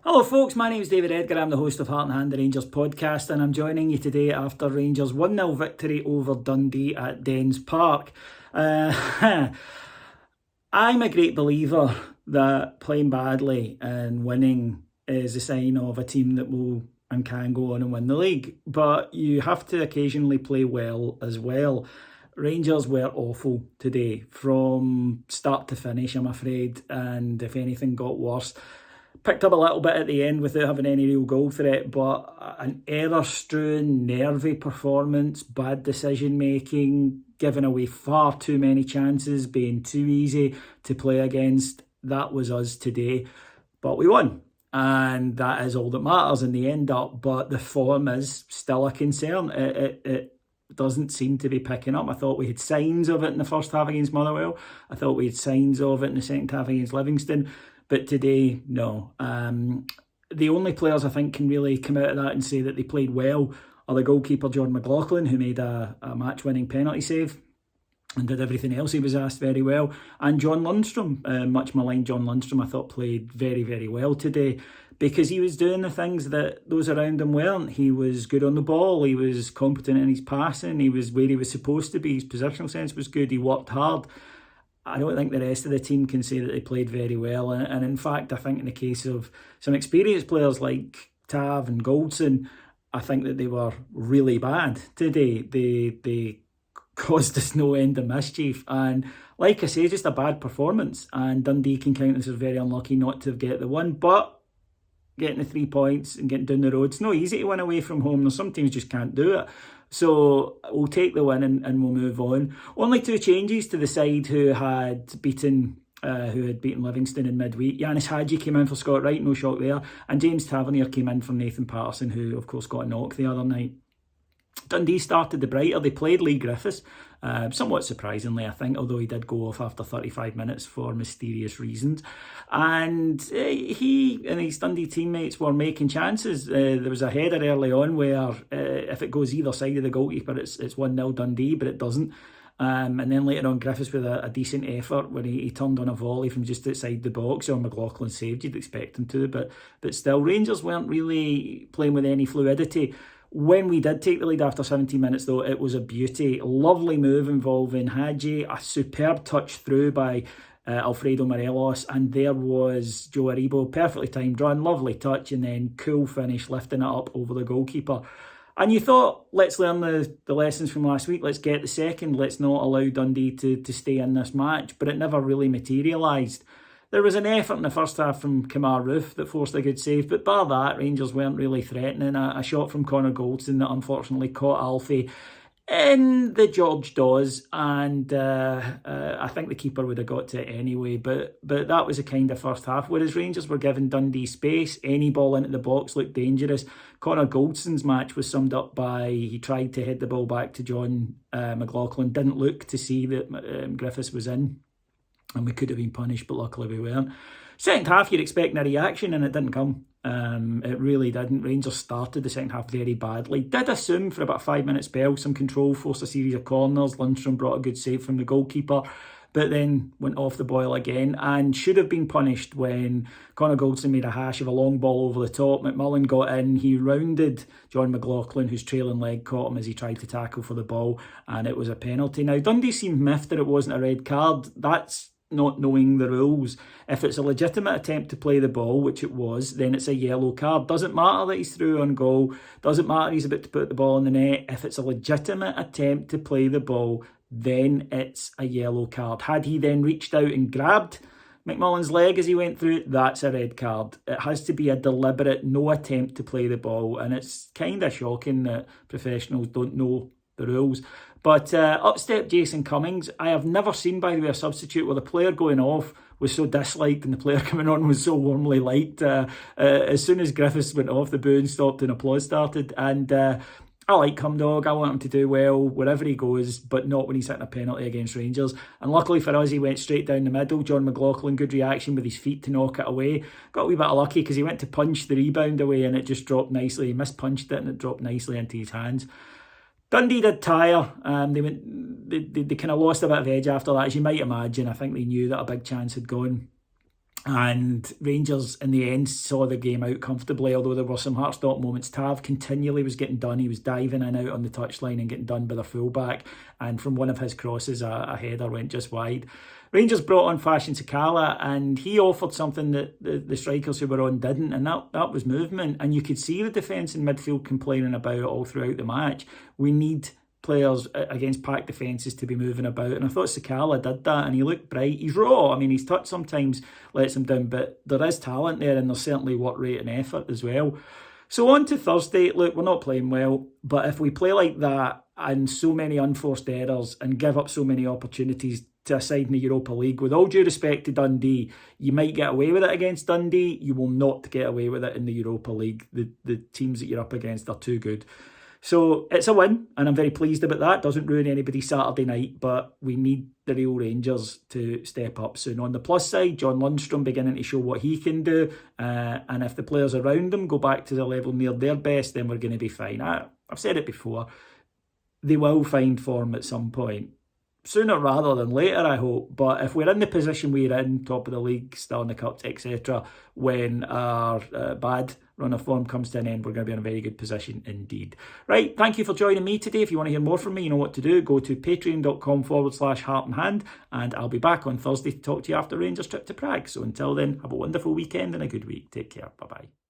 Hello folks, my name is David Edgar, I'm the host of Heart and Hand, the Rangers podcast, and I'm joining you today after Rangers 1-0 victory over Dundee at Dens Park. I'm a great believer that playing badly and winning is a sign of a team that will and can go on and win the league, but you have to occasionally play well as well. Rangers were awful today from start to finish, I'm afraid, and if anything got worse. Picked up a little bit at the end without having any real goal threat, but an error-strewn, nervy performance, bad decision-making, giving away far too many chances, being too easy to play against. That was us today. But we won, and that is all that matters in the end up. But the form is still a concern. It doesn't seem to be picking up. I thought we had signs of it in the first half against Motherwell. I thought we had signs of it in the second half against Livingston. But today, no. The only players I think can really come out of that and say that they played well are the goalkeeper, John McLaughlin, who made a match-winning penalty save and did everything else he was asked very well. And John Lundstrom, much maligned John Lundstrom, I thought played very, very well today because he was doing the things that those around him weren't. He was good on the ball, he was competent in his passing, he was where he was supposed to be, his positional sense was good, he worked hard. I don't think the rest of the team can say that they played very well. And in fact, I think in the case of some experienced players like Tav and Goldson, I think that they were really bad today. They caused us no end of mischief. And like I say, just a bad performance. And Dundee can count us as very unlucky not to get the win. But getting the 3 points and getting down the road, it's not easy to win away from home. There's some teams just can't do it. So we'll take the win and we'll move on. Only two changes to the side who had beaten Livingston in midweek. Yanis Hadji came in for Scott Wright, no shock there. And James Tavernier came in for Nathan Patterson, who of course got a knock the other night. Dundee started the brighter. They played Lee Griffiths, somewhat surprisingly, I think, although he did go off after 35 minutes for mysterious reasons. And he and his Dundee teammates were making chances. There was a header early on where if it goes either side of the goalkeeper, it's 1-0 Dundee, but it doesn't. And then later on, Griffiths with a decent effort when he turned on a volley from just outside the box, or McLaughlin saved. You'd expect him to, but still, Rangers weren't really playing with any fluidity. When we did take the lead after 17 minutes, though, it was a beauty. Lovely move involving Hadji, a superb touch through by Alfredo Morelos, and there was Joe Aribo, perfectly timed run, lovely touch, and then cool finish, lifting it up over the goalkeeper. And you thought, let's learn the lessons from last week, let's get the second, let's not allow Dundee to stay in this match, but it never really materialised. There was an effort in the first half from Kamar Roof that forced a good save, but bar that, Rangers weren't really threatening. A shot from Connor Goldson that unfortunately caught Alfie in the George Dawes, and I think the keeper would have got to it anyway, but that was a kind of first half, whereas Rangers were giving Dundee space. Any ball into the box looked dangerous. Connor Goldson's match was summed up by he tried to head the ball back to John McLaughlin, didn't look to see that Griffiths was in, and we could have been punished, but luckily we weren't. Second half, you're expecting a reaction, and it didn't come. It really didn't. Rangers started the second half very badly. Did assume for about a 5-minute spell some control, forced a series of corners. Lundstrom brought a good save from the goalkeeper, but then went off the boil again and should have been punished when Connor Goldson made a hash of a long ball over the top. McMullen got in, he rounded John McLaughlin, whose trailing leg caught him as he tried to tackle for the ball, and it was a penalty. Now, Dundee seemed miffed that it wasn't a red card. That's not knowing the rules. If it's a legitimate attempt to play the ball, which it was, then it's a yellow card. Doesn't matter that he's through on goal, doesn't matter he's about to put the ball in the net. If it's a legitimate attempt to play the ball, then it's a yellow card. Had he then reached out and grabbed McMullen's leg as he went through, that's a red card. It has to be a deliberate no attempt to play the ball, and it's kind of shocking that professionals don't know the rules. But up stepped Jason Cummings. I have never seen, by the way, a substitute where the player going off was so disliked and the player coming on was so warmly liked. As soon as Griffiths went off, the booing stopped and applause started. And I like Cumdog. I want him to do well wherever he goes, but not when he's hitting a penalty against Rangers. And luckily for us, he went straight down the middle. John McLaughlin, good reaction with his feet to knock it away. Got a wee bit of lucky because he went to punch the rebound away and it just dropped nicely. He mispunched it and it dropped nicely into his hands. Dundee did tire. They kind of lost a bit of edge after that, as you might imagine. I think they knew that a big chance had gone. And Rangers, in the end, saw the game out comfortably, although there were some heart-stop moments. Tav continually was getting done. He was diving in and out on the touchline and getting done by the fullback. And from one of his crosses, a header went just wide. Rangers brought on Fashion Sakala, and he offered something that the strikers who were on didn't, and that was movement. And you could see the defence and midfield complaining about it all throughout the match. We need players against packed defences to be moving about, and I thought Sakala did that, and he looked bright. He's raw. I mean, his touch sometimes lets him down, but there is talent there, and there's certainly work rate and effort as well. So on to Thursday. Look, we're not playing well, but if we play like that and so many unforced errors and give up so many opportunities to a side in the Europa League, with all due respect to Dundee, you might get away with it against Dundee. You will not get away with it in the Europa League. The teams that you're up against are too good. So it's a win, and I'm very pleased about that. Doesn't ruin anybody's Saturday night, but we need the real Rangers to step up soon. On the plus side, John Lundstrom beginning to show what he can do, and if the players around him go back to the level near their best, then we're going to be fine. I've said it before, they will find form at some point. Sooner rather than later, I hope. But if we're in the position we're in, top of the league, still in the cups, etc., when our bad run of form comes to an end, we're going to be in a very good position indeed. Right, thank you for joining me today. If you want to hear more from me, you know what to do. Go to patreon.com/Heart and Hand, and I'll be back on Thursday to talk to you after Rangers' trip to Prague. So until then, have a wonderful weekend and a good week. Take care. Bye-bye.